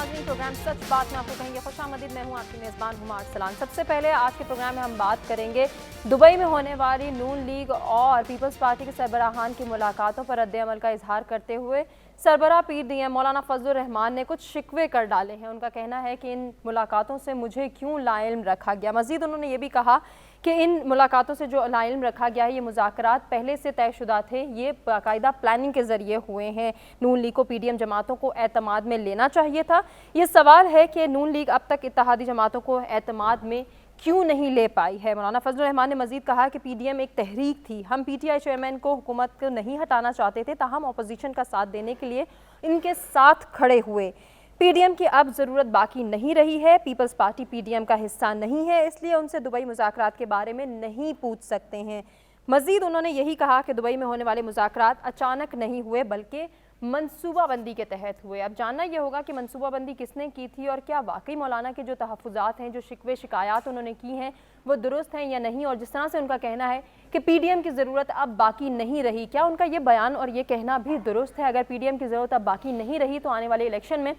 नाज़रीन, प्रोग्राम सच बात में आपको कहेंगे खुशामदीद। मैं हूं आपकी मेज़बान हुमा अरसलान। सबसे पहले आज के प्रोग्राम में हम बात करेंगे दुबई में होने वाली नून लीग और पीपल्स पार्टी के सरबराहान की मुलाकातों पर रद्द-ए-अमल का इजहार करते हुए सरबराह पीडीएम मौलाना फजलुर रहमान ने कुछ शिकवे कर डाले हैं। उनका कहना है कि इन मुलाकातों से मुझे क्यों लाइल्म रखा गया। मज़ीद उन्होंने ये भी कहा कि इन मुलाकातों से जो लाइल्म रखा गया है, ये मुज़ाकरात पहले से तयशुदा थे, ये बाकायदा प्लानिंग के ज़रिए हुए हैं। नून लीग को पीडीएम जमातों को एतमाद में लेना चाहिए था। ये सवाल है कि नून लीग अब तक इत्तेहादी जमातों को एतमाद में क्यों नहीं ले पाई है। मौलाना फजलुर रहमान ने मजीद कहा कि पीडीएम एक तहरीक थी, हम पीटीआई चेयरमैन को हुकूमत को नहीं हटाना चाहते थे, ताहम अपोजिशन का साथ देने के लिए इनके साथ खड़े हुए। पीडीएम की अब ज़रूरत बाकी नहीं रही है, पीपल्स पार्टी पीडीएम का हिस्सा नहीं है, इसलिए उनसे दुबई मुज़ाकरात के बारे में नहीं पूछ सकते हैं। मज़ीद उन्होंने यही कहा कि दुबई में होने वाले मुज़ाकरात अचानक नहीं हुए बल्कि मनसूबाबंदी के तहत हुए। अब जानना यह होगा कि मनसूबाबंदी किसने की थी और क्या वाकई मौलाना के जो तहफ़्फ़ुज़ात हैं, जो शिकवे शिकायत उन्होंने की हैं, वो दुरुस्त हैं या नहीं। और जिस तरह से उनका कहना है कि पीडीएम की ज़रूरत अब बाकी नहीं रही, क्या उनका ये बयान और ये कहना भी दुरुस्त है? अगर पीडीएम की ज़रूरत अब बाकी नहीं रही तो आने वाले इलेक्शन में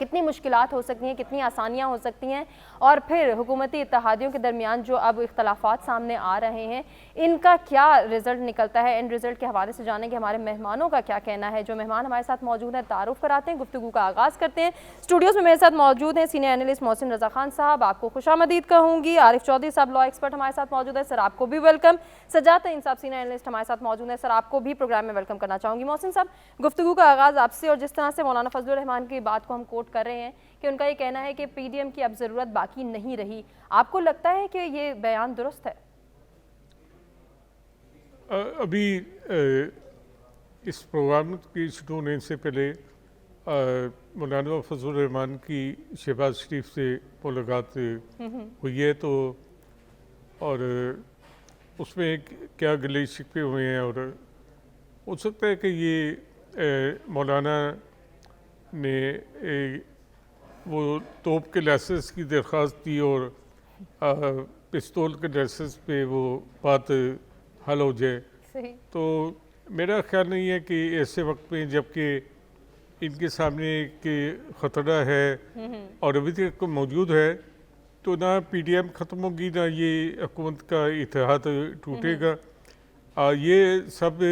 कितनी मुश्किलात हो सकती हैं, कितनी आसानियां हो सकती हैं, और फिर हुकूमती इत्तेहादियों के दरमियान जो अब इख्तलाफात सामने आ रहे हैं, इनका क्या रिजल्ट निकलता है। एंड रिजल्ट के हवाले से जानेंगे हमारे मेहमानों का क्या कहना है। जो मेहमान हमारे साथ मौजूद हैं, तारुफ कराते हैं, गुफ्तगू का आगाज़ करते हैं। स्टूडियोज़ में मेरे साथ मौजूद हैं सीनियर एनालिस्ट मोहसिन रज़ा खान साहब, आपको खुशामदीद कहूँगी। आरिफ चौधरी साहब लॉ एक्सपर्ट हमारे साथ मौजूद है, सर आपको भी वेलकम। सजात तईन साहब सीनियर एनालिस्ट हमारे साथ मौजूद हैं, सर आपको भी प्रोग्राम में वेलकम करना चाहूँगी। मोहसिन साहब, गुफ्तगू का आगाज़ आपसे। और जिस तरह से मौलाना फजलुर रहमान की बात को हम कोट कर रहे हैं कि उनका ये कहना है कि पीडीएम की अब ज़रूरत बाकी नहीं रही, आपको लगता है कि ये बयान दुरुस्त है? अभी इस प्रोग्राम की शुरू होने से पहले मौलाना फजलुर रहमान की शहबाज शरीफ से मुलाकात हुई है, तो और उसमें क्या गिले शिकवे हुए हैं, और हो सकता है कि ये मौलाना ने वो तोप के लाइसेंस की दरख्वास्त दी और पिस्तौल के लाइसेंस पे वो बात हल हो जाए। सही। तो मेरा ख्याल नहीं है कि ऐसे वक्त में जबकि इनके सामने कि ख़तरा है और अभी तक मौजूद है, तो ना पीडीएम ख़त्म होगी ना ये हुकूमत का इत्तेहाद टूटेगा। ये सब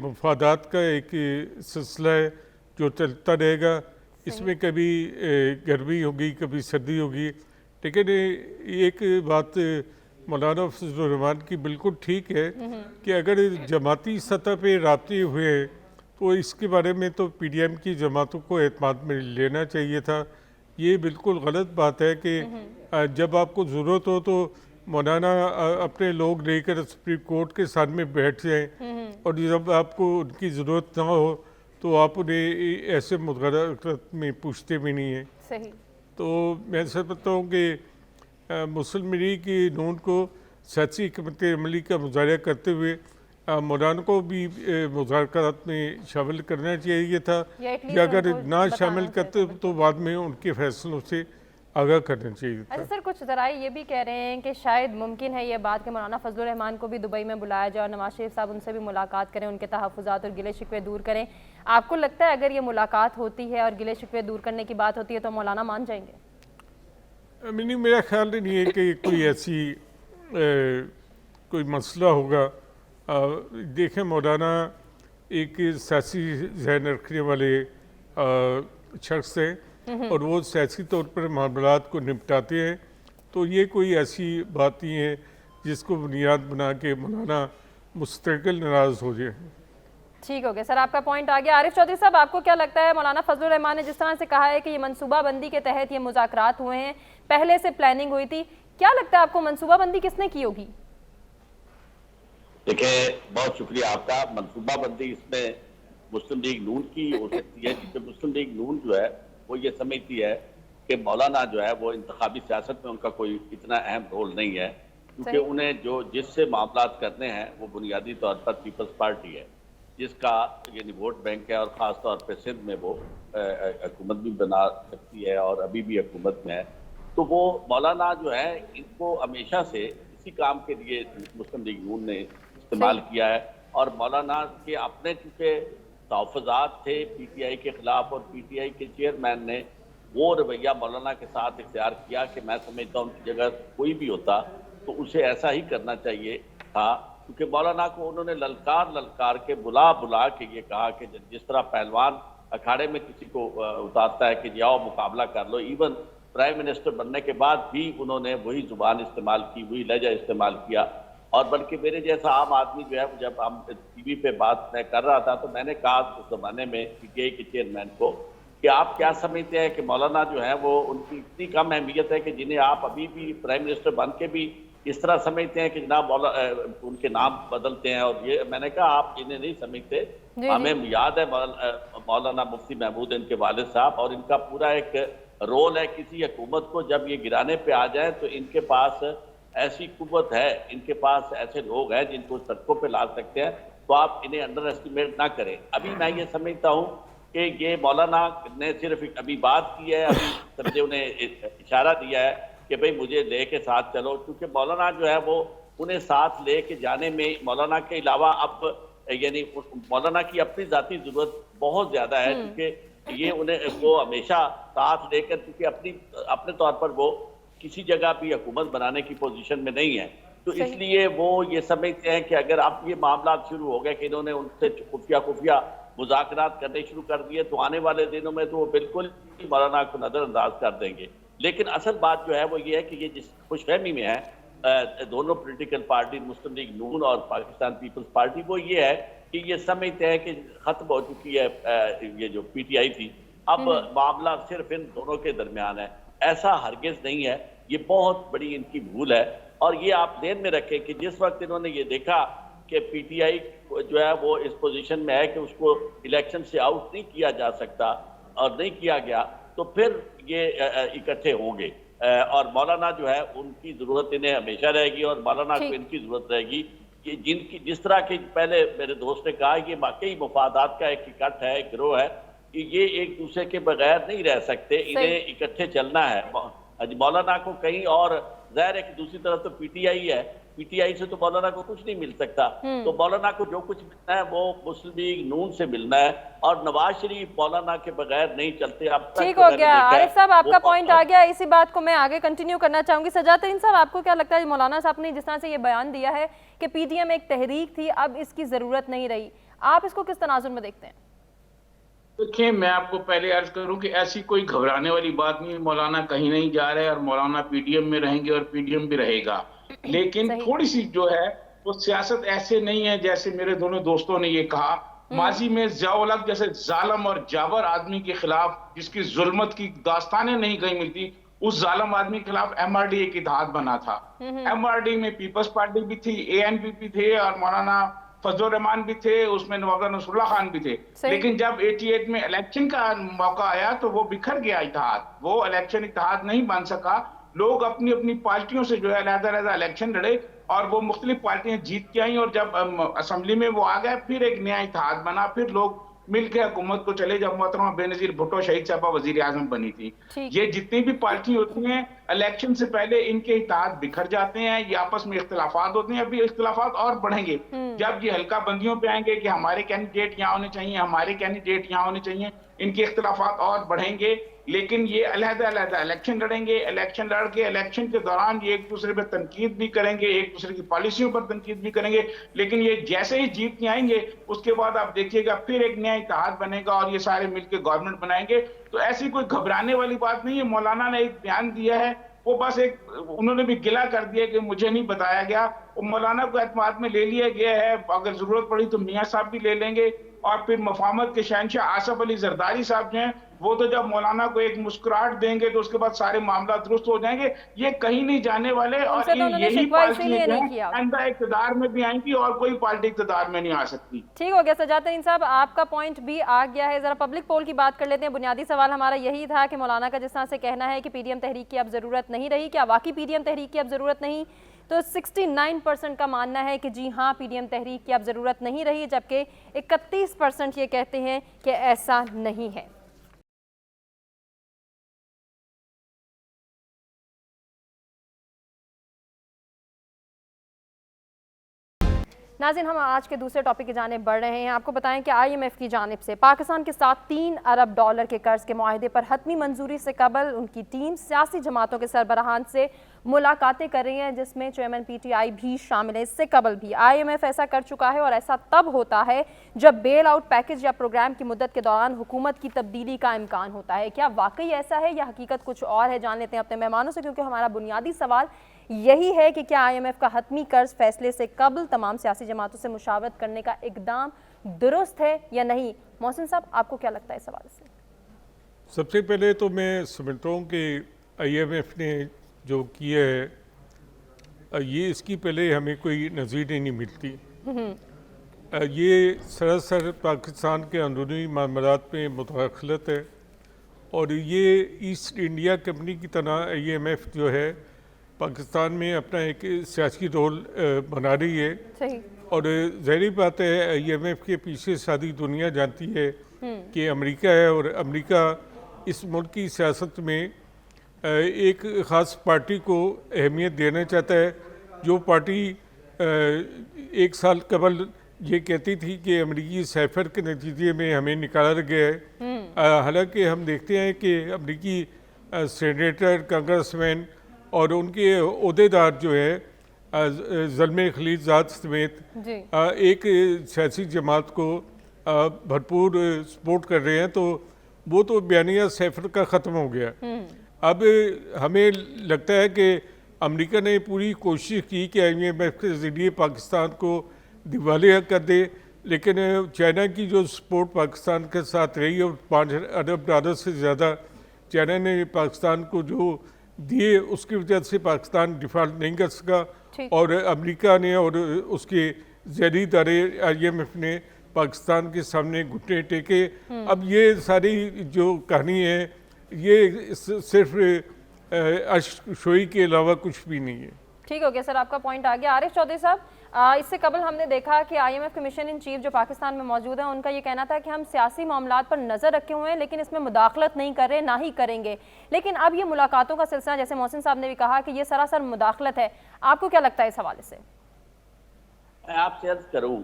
मफादात का एक सिलसिला है जो चलता रहेगा। इसमें कभी गर्मी होगी, कभी सर्दी होगी, लेकिन एक बात मौलाना फजलुर रहमान की बिल्कुल ठीक है कि अगर जमाती सतह पे राब्ते हुए तो इसके बारे में तो पीडीएम की जमातों को एतमाद में लेना चाहिए था। ये बिल्कुल गलत बात है कि जब आपको ज़रूरत हो तो मौलाना अपने लोग लेकर सुप्रीम कोर्ट के सामने बैठ जाएं, और जब आपको उनकी ज़रूरत ना हो तो आप उन्हें ऐसे मुज़ाकरात में पूछते भी नहीं हैं। सही। तो मैं समझता हूँ कि मुस्लिम लीग की नून को सियासी हिकमत अमली का मुजाहरा करते हुए मौलाना को भी मुज़ाकरात में शामिल करना चाहिए था, या अगर ना शामिल करते तो बाद में उनके फैसलों से आगाह करना चाहिए था। अच्छा सर, कुछ ज़राए ये भी कह रहे हैं कि शायद मुमकिन है ये बात कि मौलाना फजलुर रहमान को भी दुबई में बुलाया जाए और नवाज शरीफ साहब उनसे भी मुलाकात करें, उनके तहफ़्फ़ुज़ात और गिले शिकवे दूर करें। आपको लगता है अगर ये मुलाकात होती है और गिले शिकवे दूर करने की बात होती है तो मौलाना मान जाएंगे? नहीं, मेरा ख्याल नहीं है कि कोई ऐसी कोई मसला होगा। देखें, मौलाना एक सियासी ज़हन रखने वाले शख्स हैं और वो सियासी तौर पर मामलात को निपटाते हैं, तो ये कोई ऐसी बात नहीं है जिसको बुनियाद बना के मौलाना मुस्तकिल नाराज़ हो जाए। ठीक हो गया सर, आपका पॉइंट आ गया। आरिफ चौधरी साहब, आपको क्या लगता है मौलाना फजलुर रहमान ने जिस तरह से कहा है कि ये मनसूबाबंदी के तहत ये मुज़ाकरात हुए हैं, पहले से प्लानिंग हुई थी, क्या लगता है आपको मनसूबाबंदी किसने की होगी? देखिए, बहुत शुक्रिया आपका। मनसूबाबंदी इसमें मुस्लिम लीग नून की हो सकती है, जिसमें मुस्लिम लीग नून जो है वो ये समझती है कि मौलाना जो है वो इंतखाबी सियासत में उनका कोई इतना अहम रोल नहीं है, क्योंकि उन्हें जो जिससे मामलात करने हैं वो बुनियादी तौर पर पीपल्स पार्टी है, जिसका यानी वोट बैंक है, और ख़ास तौर पर सिंध में वो हुकूमत भी बना सकती है और अभी भी हुकूमत में है। तो वो मौलाना जो है इनको हमेशा से इसी काम के लिए मुस्लिम लीग नून ने इस्तेमाल किया है। और मौलाना के अपने चूँकि तहफ़्फ़ुज़ात थे पीटीआई के ख़िलाफ़ और पीटीआई के चेयरमैन ने वो रवैया मौलाना के साथ इख्तियार किया कि मैं समझता हूँ उनकी जगह कोई भी होता तो उसे ऐसा ही करना चाहिए था, क्योंकि मौलाना को उन्होंने ललकार ललकार के बुला बुला के ये कहा कि जिस तरह पहलवान अखाड़े में किसी को उतारता है कि जाओ मुकाबला कर लो, इवन प्राइम मिनिस्टर बनने के बाद भी उन्होंने वही जुबान इस्तेमाल की, वही लहजा इस्तेमाल किया। और बल्कि मेरे जैसा आम आदमी जो है, जब हम टीवी पे बात मैं कर रहा था तो मैंने कहा उस जमाने में पीटीआई के चेयरमैन को कि आप क्या समझते हैं कि मौलाना जो है वो उनकी इतनी कम अहमियत है कि जिन्हें आप अभी भी प्राइम मिनिस्टर बन के भी इस तरह समझते हैं कि जनाब उनके नाम बदलते हैं। और ये मैंने कहा आप इन्हें नहीं समझते, हमें याद है मौलाना मुफ्ती महमूद इनके वालिद साहब, और इनका पूरा एक रोल है किसी हुकूमत को जब ये गिराने पे आ जाए तो इनके पास ऐसी कुव्वत है, इनके पास ऐसे लोग हैं जिनको सड़कों पे ला सकते हैं, तो आप इन्हें अंडर एस्टिमेट ना करें। अभी मैं ये समझता हूँ कि ये मौलाना ने सिर्फ अभी बात की है, अभी समझे उन्हें इशारा दिया है कि भाई मुझे लेके साथ चलो, क्योंकि मौलाना जो है वो उन्हें साथ लेके जाने में मौलाना के अलावा अब यानी मौलाना की अपनी जाती जरूरत बहुत ज्यादा है, क्योंकि ये उन्हें वो हमेशा साथ लेकर, क्योंकि अपने तौर पर वो किसी जगह भी हुकूमत बनाने की पोजीशन में नहीं है, तो इसलिए वो ये समझते हैं कि अगर अब ये मामला शुरू हो गए कि इन्होंने उनसे खुफिया मुज़ाकरात करने शुरू कर दिए तो आने वाले दिनों में तो वो बिल्कुल ही मौलाना को नजरअंदाज कर देंगे। लेकिन असल बात जो है वो ये है कि ये जिस खुशफहमी में है दोनों पॉलिटिकल पार्टी, मुस्लिम लीग नून और पाकिस्तान पीपल्स पार्टी, वो ये है कि ये समझते हैं कि खत्म हो चुकी है ये जो पीटीआई थी, अब मामला सिर्फ इन दोनों के दरमियान है। ऐसा हरगिज नहीं है, ये बहुत बड़ी इनकी भूल है। और ये आप ध्यान में रखें कि जिस वक्त इन्होंने ये देखा कि पीटीआई जो है वो इस पोजीशन में है कि उसको इलेक्शन से आउट नहीं किया जा सकता और नहीं किया गया, तो फिर ये इकट्ठे होंगे और मौलाना जो है उनकी जरूरत इन्हें हमेशा रहेगी और मौलाना को इनकी जरूरत रहेगी कि जिनकी जिस तरह की पहले मेरे दोस्त ने कहा, ये वाकई मुफादात का एक इकट्ठ है, एक गिरोह है कि ये एक दूसरे के बगैर नहीं रह सकते, इन्हें इकट्ठे चलना है। मौलाना को कहीं और, जाहिर है कि दूसरी तरफ तो पीटीआई है, पीटीआई से तो मौलाना को कुछ नहीं मिल सकता, तो मौलाना को जो कुछ मिलना है वो मुस्लिम लीग नून से मिलना है, और नवाज शरीफ मौलाना के बगैर नहीं चलते। अब ठीक हो गया आरिफ साहब, आपका पॉइंट आ गया, इसी बात को मैं आगे कंटिन्यू करना चाहूंगी। सजाद तरीन साहब, आपको क्या लगता है मौलाना साहब ने जिस तरह से ये बयान दिया है कि पीटीएम एक तहरीक थी, अब इसकी जरूरत नहीं रही, आप इसको किस तनाजुर में देखते हैं? देखिए, मैं आपको पहले अर्ज करूं कि ऐसी कोई घबराने वाली बात नहीं, मौलाना कहीं नहीं जा रहे और मौलाना पीडीएम में रहेंगे और पीडीएम भी रहेगा। लेकिन थोड़ी सी जो है वो सियासत ऐसे नहीं है जैसे मेरे दोनों दोस्तों ने ये कहा। माजी में ज़िया-उल-हक जैसे जालिम और जाबर आदमी के खिलाफ, जिसकी जुल्मत की दास्तानें नहीं कहीं मिलती, उस जालिम आदमी के खिलाफ एमआरडी एक इत्तेहाद बना था। एमआरडी में पीपल्स पार्टी भी थी, एएनपी थे और मौलाना फजल रहमान भी थे, उसमें नवाब नसरुल्लाह खान भी थे। लेकिन जब 88 में इलेक्शन का मौका आया तो वो बिखर गया इत्तेहाद, वो इलेक्शन इत्तेहाद नहीं बन सका। लोग अपनी अपनी पार्टियों से जो है अलग-अलग इलेक्शन लड़े और वो मुख्तलिफ पार्टियां जीत के आई, और जब असेंबली में वो आ गए फिर एक नया इत्तेहाद बना, फिर लोग मिलकर हुकूमत को चले। जब मोहतरमा बेनजीर भुट्टो शहीद साहबा वजीर आजम बनी थी, ये जितनी भी पार्टी होती हैं इलेक्शन से पहले इनके इत्तेहाद बिखर जाते हैं, ये आपस में इख्तिलाफात होते हैं। अभी इख्तिलाफात और बढ़ेंगे जब ये हल्का बंदियों पे आएंगे कि हमारे कैंडिडेट यहाँ होने चाहिए, हमारे कैंडिडेट यहाँ होने चाहिए, इनके इख्तिलाफात और बढ़ेंगे। लेकिन ये अलग-अलग इलेक्शन लड़ेंगे, इलेक्शन लड़ के इलेक्शन के दौरान ये एक दूसरे पर तनकीद भी करेंगे, एक दूसरे की पॉलिसियों पर तनकीद भी करेंगे। लेकिन ये जैसे ही जीत के आएंगे उसके बाद आप देखिएगा फिर एक नया इत्तेहाद बनेगा और ये सारे मिलकर गवर्नमेंट बनाएंगे। तो ऐसी कोई घबराने वाली बात नहीं है। मौलाना ने एक बयान दिया है, वो बस एक उन्होंने भी गिला कर दिया कि मुझे नहीं बताया गया। वो मौलाना को एतमाद में ले लिया गया है, अगर जरूरत पड़ी तो मियाँ साहब भी ले लेंगे। और फिर मफामत के शहंशाह आसफ अली जरदारी साहब जो हैं वो तो जब मौलाना को एक मुस्कुराहट देंगे तो उसके बाद सारे मामला दुरुस्त हो जाएंगे। ये कहीं नहीं जाने वाले और यही पार्टियां आइंदा इक़्तिदार में भी आएंगी और कोई पार्टी इक़्तिदार में नहीं आ सकती। ठीक हो गया सजाद तरीन साहब, आपका पॉइंट भी आ गया है। जरा पब्लिक पोल की बात कर लेते हैं। बुनियादी सवाल हमारा यही था कि मौलाना का जिस तरह से कहना है कि पीडीएम तहरीक की अब जरूरत नहीं रही, क्या वाकई पीडीएम तहरीक की अब जरूरत नहीं? तो 69% का मानना है कि जी हाँ, पीडीएम तहरीक की अब ज़रूरत नहीं रही, जबकि 31% ये कहते हैं कि ऐसा नहीं है। नाज़रीन, हम आज के दूसरे टॉपिक की जानिब बढ़ रहे हैं। आपको बताएं कि IMF की जानिब से पाकिस्तान के साथ $3 अरब के कर्ज के मुआहदे पर हतमी मंजूरी से कबल उनकी टीम सियासी जमातों के सरबराहान से मुलाकातें कर रही हैं, जिसमें चेयरमैन PTI भी शामिल है। इससे कबल भी IMF ऐसा कर चुका है और ऐसा तब होता है जब बेल आउट पैकेज या प्रोग्राम की मुद्दत के दौरान हुकूमत की तब्दीली का इम्कान होता है। क्या वाकई ऐसा है या हकीकत कुछ और है? जान लेते हैं अपने मेहमानों से, क्योंकि हमारा बुनियादी सवाल यही है कि क्या IMF का हतमी कर्ज फैसले से कबल तमाम सियासी जमातों से मुशावरत करने का इकदाम दुरुस्त है या नहीं। मोहसिन साहब, आपको क्या लगता है इस हवाले से? सबसे पहले तो मैं समझता हूँ कि IMF ने जो किया है ये इसकी पहले हमें कोई नज़ीर नहीं मिलती। ये सरासर पाकिस्तान के अंदरूनी मामलात में मुदाखलत है और ये ईस्ट इंडिया कंपनी की तरह IMF जो है पाकिस्तान में अपना एक सियासी रोल बना रही है। सही। और ज़ाहिर बात है IMF के पीछे सारी दुनिया जानती है कि अमेरिका है और अमेरिका इस मुल्क की सियासत में एक ख़ास पार्टी को अहमियत देना चाहता है, जो पार्टी एक साल कबल ये कहती थी कि अमेरिकी सैफर के नतीजे में हमें निकाला गया है। हालांकि हम देखते हैं कि अमेरिकी सेनेटर, कांग्रेसमैन और उनके ओहदेदार जो है ज़ल्मे खलीलज़ाद समेत एक सियासी जमात को भरपूर सपोर्ट कर रहे हैं, तो वो तो बयानिया सैफर का ख़त्म हो गया। अब हमें लगता है कि अमेरिका ने पूरी कोशिश की कि IMF के ज़रिए पाकिस्तान को दिवालिया कर दे, लेकिन चाइना की जो सपोर्ट पाकिस्तान के साथ रही है, $5 अरब से ज़्यादा चाइना ने पाकिस्तान को जो दिए, उसकी वजह से पाकिस्तान डिफ़ॉल्ट नहीं कर सका और अमेरिका ने और उसके ज़ैली इदारे IMF ने पाकिस्तान के सामने घुटने टेके। अब ये सारी जो कहानी है ये सिर्फ अश्कशोई के अलावा कुछ भी नहीं है। ठीक हो गया सर, आपका पॉइंट आ गया। आरिफ चौधरी साहब, इससे कबल हमने देखा कि IMF के मिशन इन चीफ जो पाकिस्तान में मौजूद है, उनका ये कहना था कि हम सियासी मामलात पर नज़र रखे हुए हैं लेकिन इसमें मुदाखलत नहीं कर रहे, ना ही करेंगे। लेकिन अब ये मुलाकातों का सिलसिला, जैसे मोहसिन साहब ने भी कहा कि ये सरासर मुदाखलत है। आपको क्या लगता है इस हवाले से? मैं आपसे अर्ज करूँ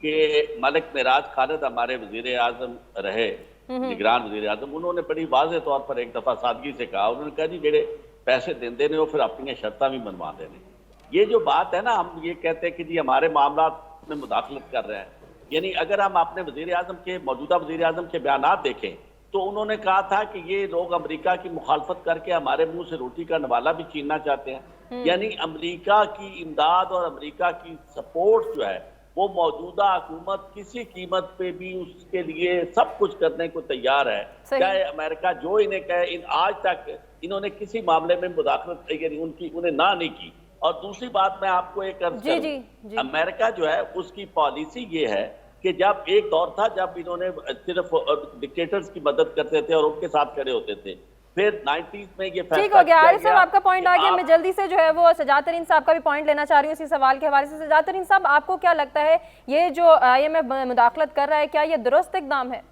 कि मलिक मिराज खालिद हमारे वज़ीर आज़म रहे, निगरान वज़ीर आज़म, उन्होंने बड़ी वाज़ेह तौर पर एक दफ़ा सादगी से कहा, उन्होंने कहा जी जेड़े पैसे देंदे ने वो फिर अपनी शर्तां भी मनवा देने। ये जो बात है ना, हम ये कहते हैं कि जी हमारे मामलात में मुदाखलत कर रहे हैं, यानी अगर हम अपने वज़ीर आज़म के, मौजूदा वज़ीर आज़म के बयानात देखें तो उन्होंने कहा था कि ये लोग अमेरिका की मुखालफत करके हमारे मुंह से रोटी का नवाला भी छीनना चाहते हैं। यानी अमेरिका की इमदाद और अमेरिका की सपोर्ट जो है वो मौजूदा हुकूमत किसी कीमत पे भी उसके लिए सब कुछ करने को तैयार है, चाहे अमेरिका जो इन्हें कहे। आज तक इन्होंने किसी मामले में मुदाखलत यानी उन्हें ना नहीं की। और दूसरी बात मैं आपको एक अर्ज करूं, अमेरिका जो है उसकी पॉलिसी ये है कि जब एक दौर था जब इन्होंने सिर्फ डिक्टेटर्स की मदद करते थे और उनके साथ खड़े होते थे, फिर 90s में ये फैसला ठीक हो गया। आरिफ साहब, आपका पॉइंट आ गया। मैं जल्दी से जो है वो सजाद तरीन साहब का भी पॉइंट लेना चाह रही हूँ इसी सवाल के हवाले से। सजाद तरीन साहब, आपको क्या लगता है ये जो IMF मुदाखलत कर रहा है, क्या ये दुरुस्त इकदाम है?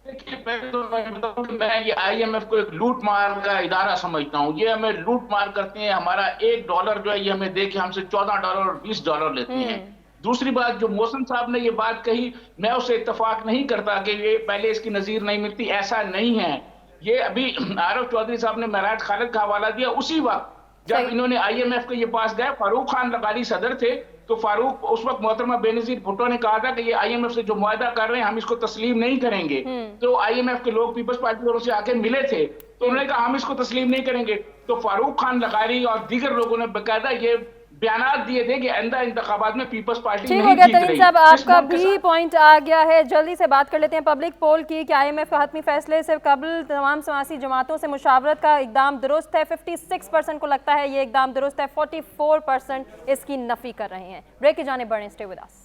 देखिए, पहले तो मैं बताऊं कि मैं ये IMF को एक लूट मार का इदारा समझता हूँ। ये हमें लूट मार करते हैं, हमारा $1 जो है ये हमें दे के हमसे $14 और $20 लेते हैं। दूसरी बात, जो मोहसिन साहब ने ये बात कही, मैं उससे इत्तेफाक नहीं करता कि ये पहले इसकी नज़ीर नहीं मिलती, ऐसा नहीं है। ये अभी आरिफ चौधरी साहब ने मिराज खालिद का हवाला दिया, उसी वक्त जब इन्होंने IMF के ये पास गए, फारूक खान लगाली सदर थे, तो फारूक उस वक्त मोहतरमा बेनजीर भुट्टो ने कहा था कि ये IMF से जो मुआहदा कर रहे हैं हम इसको तस्लीम नहीं करेंगे। तो IMF के लोग पीपल्स पार्टी वालों से आके मिले थे, तो उन्होंने कहा हम इसको तस्लीम नहीं करेंगे। तो फारूक खान लगाली और दीगर लोगों ने बाकायदा ये बयानात दिए थे कि आइंदा इंतखाबात में पीपल्स पार्टी ठीक हो गया तरीन साहब, आपका भी पॉइंट आ गया है। जल्दी से बात कर लेते हैं पब्लिक पोल की कि IMF का हतमी फैसले से कबल तमाम सियासी जमातों से मुशावरत का इकदाम दुरुस्त है। 56% को लगता है ये इकदाम दुरुस्त है, 44% इसकी नफी कर रहे हैं। ब्रेक की जाने बढ़े, स्टे विद अस।